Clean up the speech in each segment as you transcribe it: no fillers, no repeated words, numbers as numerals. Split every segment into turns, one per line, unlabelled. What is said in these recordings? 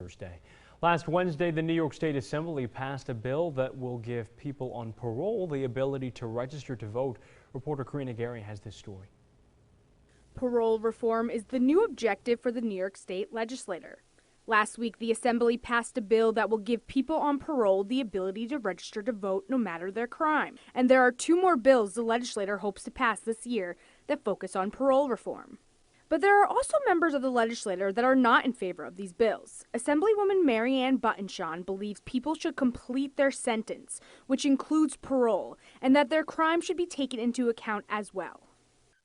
Thursday. Last Wednesday, the New York State Assembly passed a bill that will give people on parole the ability to register to vote. Reporter Karina Gary has this story.
Parole reform is the new objective for the New York State Legislature. Last week, the Assembly passed a bill that will give people on parole the ability to register to vote no matter their crime. And there are two more bills the legislature hopes to pass this year that focus on parole reform. But there are also members of the legislature that are not in favor of these bills. Assemblywoman Mary Ann Buttinshaw believes people should complete their sentence, which includes parole, and that their crime should be taken into account as well.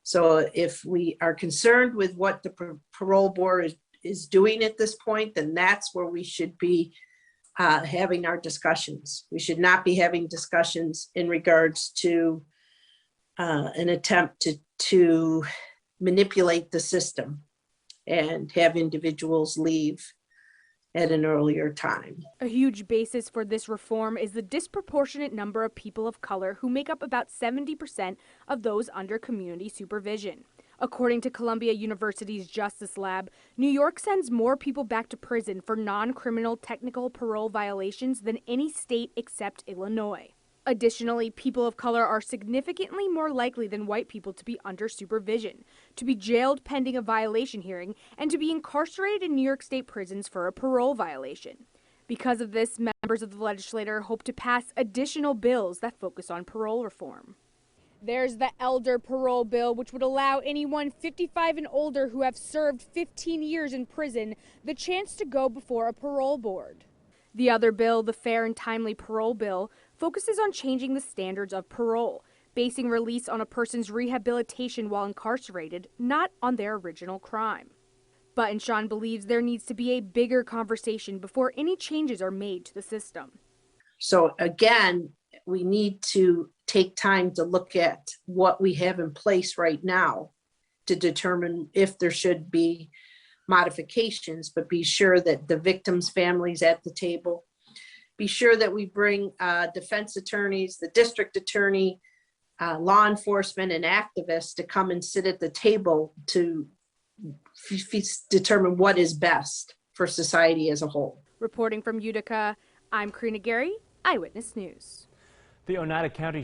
So if we are concerned with what the parole board is doing at this point, then that's where we should be having our discussions. We should not be having discussions in regards to an attempt to manipulate the system and have individuals leave at an earlier time.
A huge basis for this reform is the disproportionate number of people of color who make up about 70% of those under community supervision. According to Columbia University's Justice Lab, New York sends more people back to prison for non-criminal technical parole violations than any state except Illinois. Additionally, people of color are significantly more likely than white people to be under supervision, to be jailed pending a violation hearing, and to be incarcerated in New York State prisons for a parole violation. Because of this, members of the legislature hope to pass additional bills that focus on parole reform. There's the elder parole bill, which would allow anyone 55 and older who have served 15 years in prison the chance to go before a parole board. The other bill, the Fair and Timely Parole Bill, focuses on changing the standards of parole, basing release on a person's rehabilitation while incarcerated, not on their original crime. Buttinshaw believes there needs to be a bigger conversation before any changes are made to the system.
So again, we need to take time to look at what we have in place right now to determine if there should be modifications, but be sure that the victims' families at the table, be sure that we bring defense attorneys, the district attorney, law enforcement, and activists to come and sit at the table to determine what is best for society as a whole.
Reporting from Utica, I'm Karina Gary, Eyewitness News.
The Oneida County